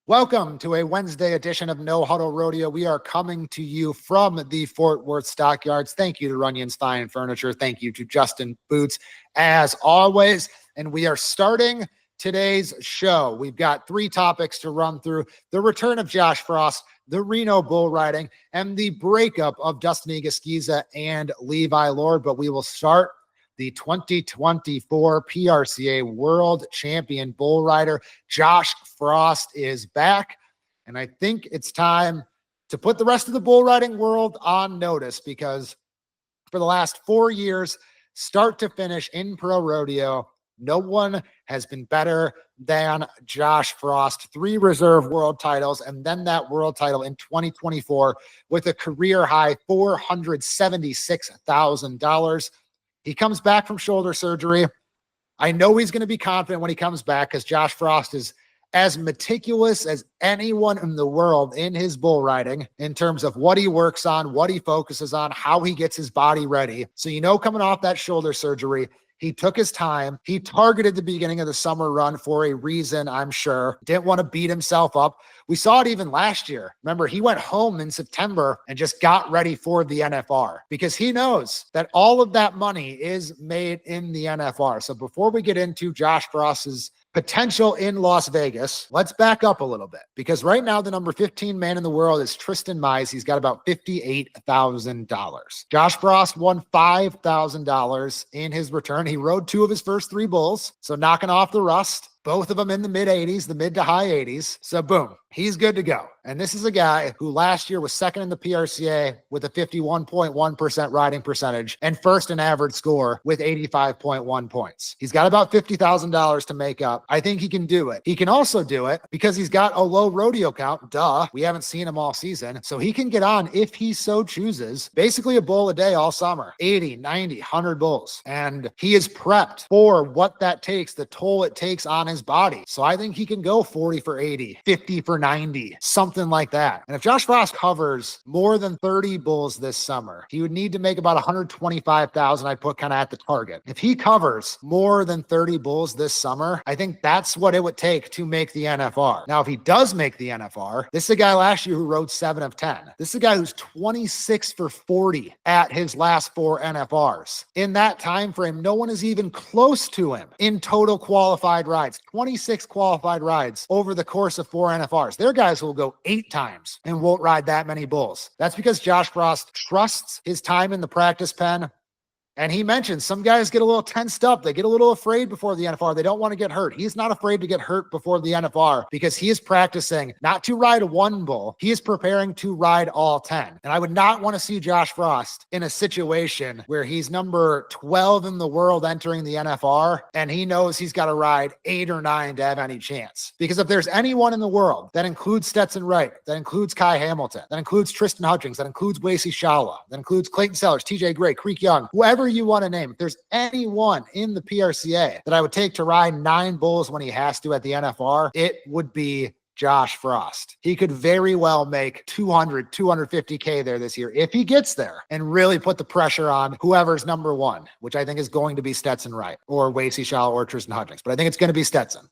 Welcome to a Wednesday edition of No Huddle Rodeo. We are coming to you from the Fort Worth Stockyards. Thank you to Runyon's Fine Furniture. Thank you to Justin Boots, as always. And we are starting today's show. We've got three topics to run through: the return of Josh Frost, the Reno bull riding, and the breakup of Dustin Egusquiza and Levi Lord. But we will start the 2024 PRCA World Champion bull rider. Josh Frost is back, and I think it's time to put the rest of the bull riding world on notice, because for the last 4 years, start to finish in pro rodeo, no one has been better than Josh Frost. 3 reserve world titles, and then that world title in 2024 with a career high $476,000. He comes back from shoulder surgery. I know he's going to be confident when he comes back, because Josh Frost is as meticulous as anyone in the world in his bull riding in terms of what he works on, what he focuses on, how he gets his body ready. So, coming off that shoulder surgery, he took his time. He targeted the beginning of the summer run for a reason, I'm sure. Didn't want to beat himself up. We saw it even last year. Remember, he went home in September and just got ready for the NFR, because he knows that all of that money is made in the NFR. So before we get into Josh Frost's potential in Las Vegas, let's back up a little bit, because right now the number 15 man in the world is Tristan Mize. He's got about $58,000. Josh Frost won $5,000 in his return. He rode 2 of his first 3 bulls, so knocking off the rust. Both of them in the mid 80s, the mid to high 80s. So boom, he's good to go. And this is a guy who last year was second in the PRCA with a 51.1% riding percentage and first in average score with 85.1 points. He's got about $50,000 to make up. I think he can do it. He can also do it because he's got a low rodeo count. Duh. We haven't seen him all season. So he can get on, if he so chooses, basically a bull a day all summer, 80, 90, 100 bulls. And he is prepped for what that takes, the toll it takes on his body. So I think he can go 40 for 80, 50 for 90, something like that. And if Josh Frost covers more than 30 bulls this summer, he would need to make about 125,000. I put kind of at the target. If he covers more than 30 bulls this summer, I think that's what it would take to make the NFR. Now, if he does make the NFR, this is a guy last year who rode 7 of 10. This is a guy who's 26 for 40 at his last 4 NFRs. In that time frame, no one is even close to him in total qualified rides. 26 qualified rides over the course of 4 NFRs. There are guys who will go 8 times and won't ride that many bulls. That's because Josh Frost trusts his time in the practice pen. And he mentioned some guys get a little tensed up. They get a little afraid before the NFR. They don't want to get hurt. He's not afraid to get hurt before the NFR, because he is practicing not to ride 1 bull. He is preparing to ride all 10. And I would not want to see Josh Frost in a situation where he's number 12 in the world entering the NFR, and he knows he's got to ride 8 or 9 to have any chance. Because if there's anyone in the world, that includes Stetson Wright, that includes Kai Hamilton, that includes Tristan Hutchings, that includes Wasey Shala, that includes Clayton Sellers, TJ Gray, Creek Young, whoever you want to name, if there's anyone in the PRCA that I would take to ride 9 bulls when he has to at the NFR, it would be Josh Frost. He could very well make 200, 250K there this year if he gets there, and really put the pressure on whoever's number 1, which I think is going to be Stetson Wright or Wasey Shaw or Tristan Hutchings, but I think it's going to be Stetson.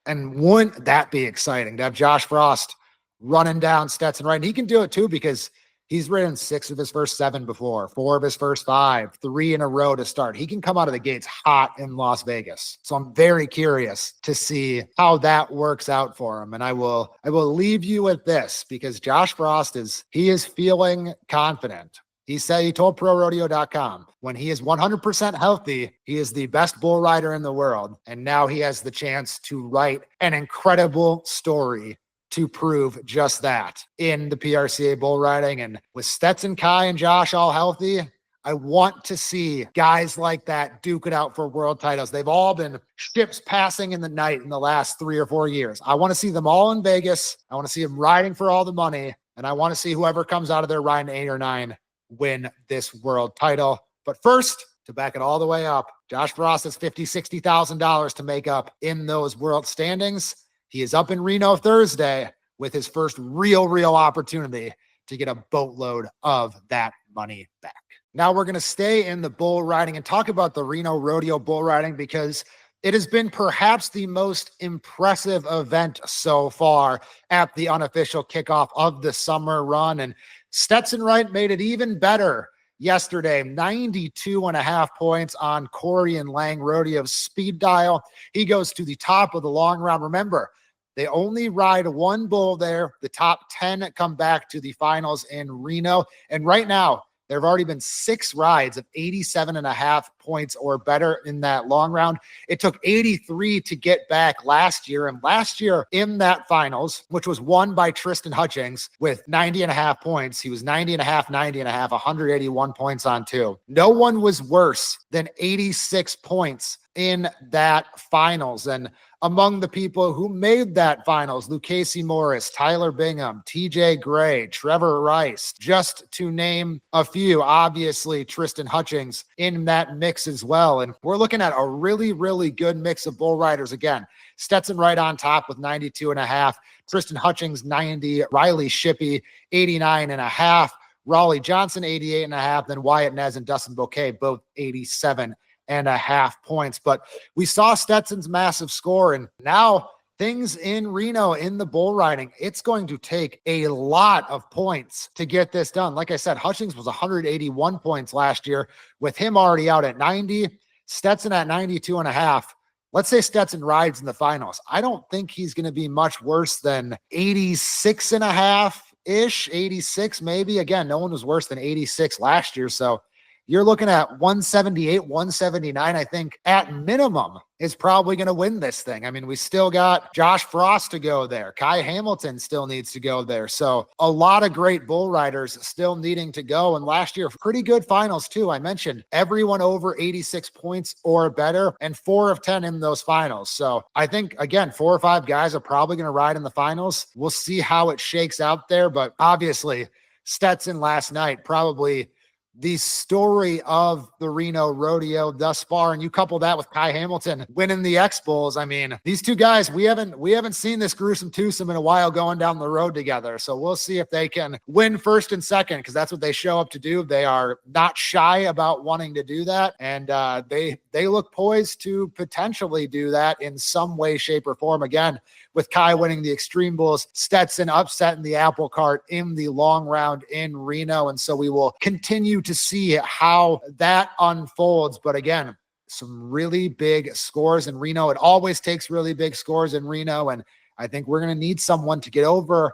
And wouldn't that be exciting to have Josh Frost running down Stetson Wright? And he can do it too, because he's ridden 6 of his first 7 before, 4 of his first 5, 3 in a row to start. He can come out of the gates hot in Las Vegas. So I'm very curious to see how that works out for him. And I will leave you with this, because Josh Frost is feeling confident. He told ProRodeo.com, when he is 100% healthy, he is the best bull rider in the world. And now he has the chance to write an incredible story to prove just that in the PRCA bull riding. And with Stetson, Kai, and Josh all healthy, I want to see guys like that duke it out for world titles. They've all been ships passing in the night in the last 3 or 4 years. I want to see them all in Vegas. I want to see them riding for all the money. And I want to see whoever comes out of there riding 8 or 9 win this world title. But first, to back it all the way up, Josh Frost has $50,000, $60,000 to make up in those world standings. He is up in Reno Thursday with his first real opportunity to get a boatload of that money back. Now we're going to stay in the bull riding and talk about the Reno Rodeo bull riding, because It has been perhaps the most impressive event so far at the unofficial kickoff of the summer run. And Stetson Wright made it even better yesterday. 92.5 points on Corey and Lang Rodeo's speed dial. He goes to the top of the long round. Remember, they only ride one bull there. The top 10 come back to the finals in Reno. And right now, there have already been 6 rides of 87.5 points or better in that long round. It took 83 to get back last year. And last year in that finals, which was won by Tristan Hutchings with 90.5 points, he was 90.5, 90.5, 181 points on 2. No one was worse than 86 points in that finals. And among the people who made that finals, Lucchese Morris, Tyler Bingham, TJ Gray, Trevor Rice, just to name a few. Obviously, Tristan Hutchings in that mix as well. And we're looking at a really, really good mix of bull riders. Again, Stetson right on top with 92.5, Tristan Hutchings 90, Riley Shippey 89.5, Raleigh Johnson 88.5, then Wyatt Nez and Dustin Bouquet both 87.5 points. But we saw Stetson's massive score, and now things in Reno in the bull riding, it's going to take a lot of points to get this done. Like I said, Hutchings was 181 points last year with him already out at 90, Stetson at 92.5. Let's say Stetson rides in the finals. I don't think he's going to be much worse than 86.5-ish, 86 maybe. Again, no one was worse than 86 last year, so you're looking at 178, 179, I think, at minimum, is probably going to win this thing. I mean, we still got Josh Frost to go there. Kai Hamilton still needs to go there. So a lot of great bull riders still needing to go. And last year, pretty good finals too. I mentioned everyone over 86 points or better, and 4 of 10 in those finals. So I think, again, 4 or 5 guys are probably going to ride in the finals. We'll see how it shakes out there. But obviously, Stetson last night, probably the story of the Reno Rodeo thus far. And you couple that with Kai Hamilton winning the X Bulls. I mean, these two guys, we haven't seen this gruesome twosome in a while going down the road together. So we'll see if they can win first and second, because that's what they show up to do. They are not shy about wanting to do that. And they look poised to potentially do that in some way, shape, or form. Again, with Kai winning the Extreme Bulls, Stetson upsetting the apple cart in the long round in Reno. And so we will continue to see how that unfolds. But again, some really big scores in Reno. It always takes really big scores in Reno. And I think we're going to need someone to get over,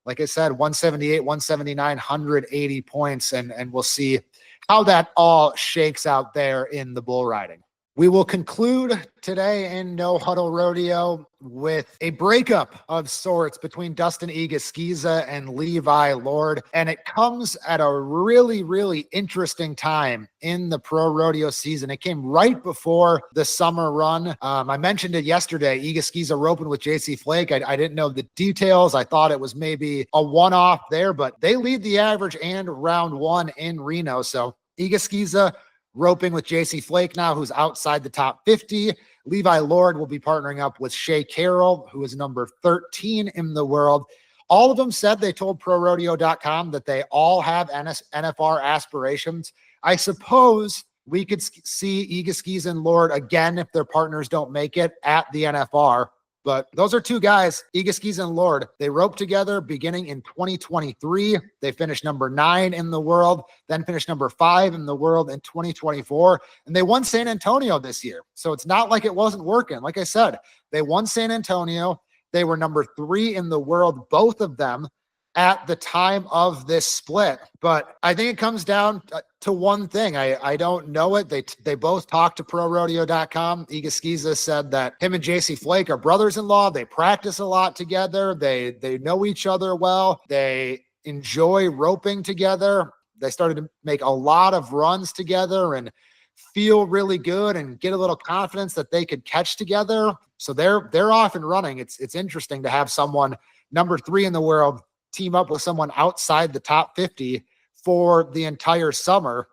like I said, 178, 179, 180 points. And we'll see how that all shakes out there in the bull riding. We will conclude today in No Huddle Rodeo with a breakup of sorts between Dustin Egusquiza and Levi Lord. And it comes at a really, really interesting time in the pro rodeo season. It came right before the summer run. I mentioned it yesterday, Egusquiza roping with JC Flake. I didn't know the details. I thought it was maybe a one-off there, but they lead the average and round 1 in Reno. So Egusquiza roping with JC Flake now, who's outside the top 50. Levi Lord will be partnering up with Shea Carroll, who is number 13 in the world. All of them said they told ProRodeo.com that they all have NFR aspirations. I suppose we could see Egusquiza and Lord again if their partners don't make it at the NFR. But those are two guys, Egusquiza and Lord. They roped together beginning in 2023. They finished number 9 in the world, then finished number 5 in the world in 2024. And they won San Antonio this year. So it's not like it wasn't working. Like I said, they won San Antonio. They were number 3 in the world, both of them, at the time of this split. But I think it comes down to one thing. I don't know it. They both talked to ProRodeo.com. Egusquiza said that him and JC Flake are brothers-in-law. They practice a lot together. They know each other well. They enjoy roping together. They started to make a lot of runs together and feel really good and get a little confidence that they could catch together. So they're off and running. It's interesting to have someone number 3 in the world team up with someone outside the top 50 for the entire summer.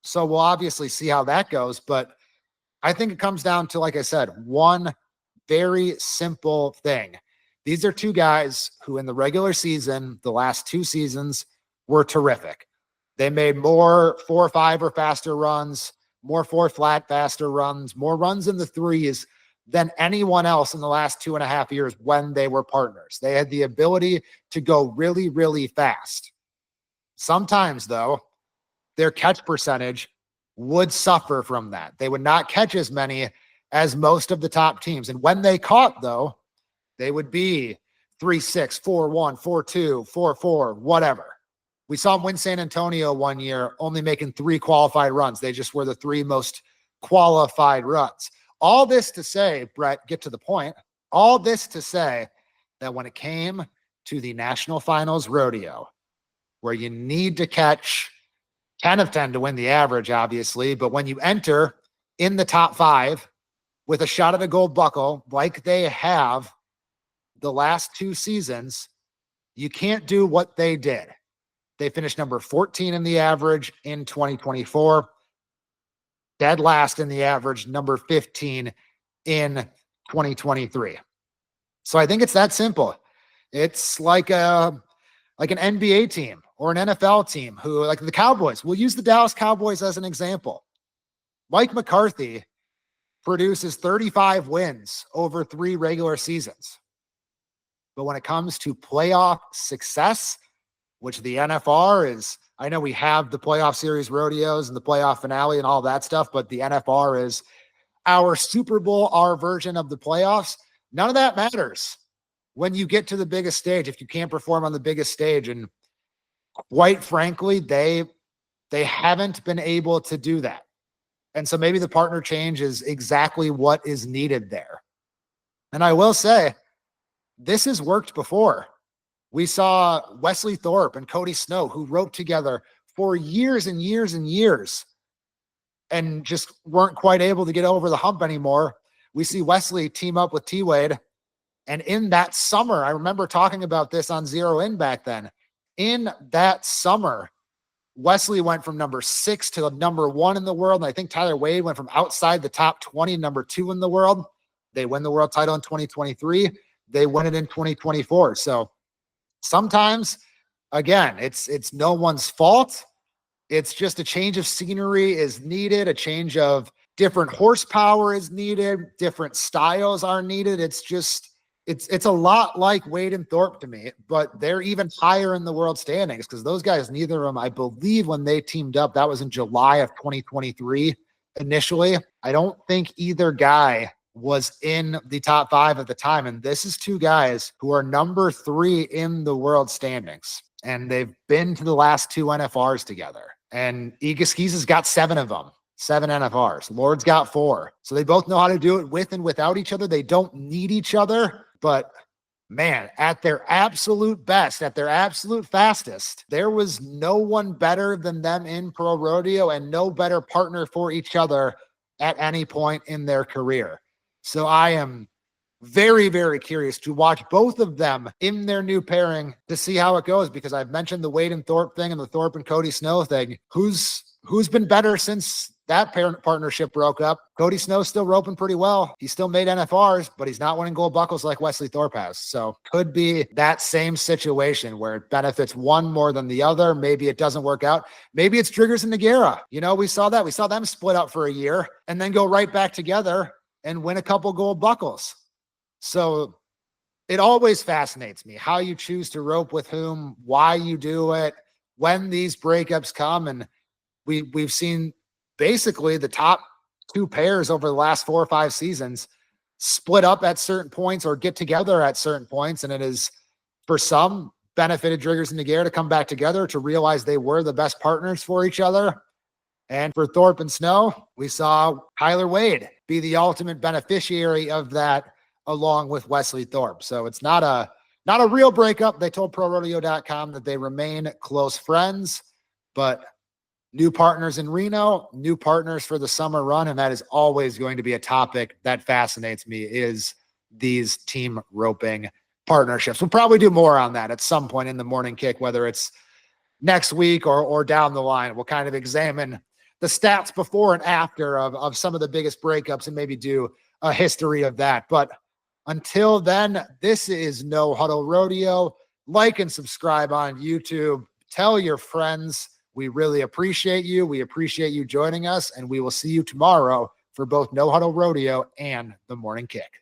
So we'll obviously see how that goes. But I think it comes down to, like I said, one very simple thing. These are two guys who in the regular season, the last 2 seasons, were terrific. They made more 4 or 5 or faster runs more four flat, faster runs, more runs in the threes than anyone else in the last 2.5 years when they were partners. They had the ability to go really, really fast. Sometimes, though, their catch percentage would suffer from that. They would not catch as many as most of the top teams. And when they caught, though, they would be 3-6, 4-1, 4-2, 4-4, whatever. We saw them win San Antonio one year, only making 3 qualified runs. They just were the 3 most qualified runs. All this to say, Brett, get to the point. All this to say that when it came to the National Finals Rodeo, where you need to catch 10 of 10 to win the average, obviously, but when you enter in the top 5 with a shot at a gold buckle, like they have the last 2 seasons, you can't do what they did. They finished number 14 in the average in 2024, dead last in the average, number 15 in 2023. So I think it's that simple. It's like an NBA team or an NFL team who, like the Cowboys, we'll use the Dallas Cowboys as an example. Mike McCarthy produces 35 wins over 3 regular seasons. But when it comes to playoff success, which the NFR is, I know we have the playoff series rodeos and the playoff finale and all that stuff, but the NFR is our Super Bowl, our version of the playoffs. None of that matters when you get to the biggest stage if you can't perform on the biggest stage. And quite frankly, they haven't been able to do that. And so maybe the partner change is exactly what is needed there. And I will say, this has worked before. We saw Wesley Thorpe and Cody Snow, who roped together for years and years and years and just weren't quite able to get over the hump anymore. We see Wesley team up with T-Wade. And in that summer, I remember talking about this on Zero In back then. In that summer, Wesley went from number 6 to number 1 in the world. And I think Tyler Wade went from outside the top 20, number 2 in the world. They win the world title in 2023. They win it in 2024. So sometimes, again, it's no one's fault. It's just a change of scenery is needed. A change of different horsepower is needed. Different styles are needed. It's a lot like Wade and Thorpe to me, but they're even higher in the world standings because those guys, neither of them, I believe when they teamed up, that was in July of 2023 initially. I don't think either guy was in the top 5 at the time. And this is 2 guys who are number 3 in the world standings. And they've been to the last 2 NFRs together. And Egusquiza's got 7 of them. 7 NFRs. Lord's got 4. So they both know how to do it with and without each other. They don't need each other. But man, at their absolute best, at their absolute fastest, there was no one better than them in pro rodeo and no better partner for each other at any point in their career. So I am very, very curious to watch both of them in their new pairing to see how it goes, because I've mentioned the Wade and Thorpe thing and the Thorpe and Cody Snow thing. Who's been better since that partnership broke up? Cody Snow's still roping pretty well. He still made NFRs, but he's not winning gold buckles like Wesley Thorpe has. So could be that same situation where it benefits one more than the other. Maybe it doesn't work out. Maybe it's Driggers and Nogueira. You know, we saw that. We saw them split up for a year and then go right back together and win a couple gold buckles. So it always fascinates me how you choose to rope with whom, why you do it, when these breakups come. And we've seen basically the top 2 pairs over the last 4 or 5 seasons split up at certain points or get together at certain points. And it is, for some, benefited Driggers and Nogueira to come back together to realize they were the best partners for each other. And for Thorpe and Snow, we saw Tyler Wade be the ultimate beneficiary of that along with Wesley Thorpe. So it's not a real breakup. They told ProRodeo.com that they remain close friends, but new partners in Reno, new partners for the summer run. And that is always going to be a topic that fascinates me, is these team roping partnerships. We'll probably do more on that at some point in the morning kick, whether it's next week or down the line. We'll kind of examine the stats before and after of some of the biggest breakups and maybe do a history of that. But until then, this is No Huddle Rodeo. Like and subscribe on YouTube. Tell your friends We really appreciate you. We appreciate you joining us, and we will see you tomorrow for both No Huddle Rodeo and the Morning Kick.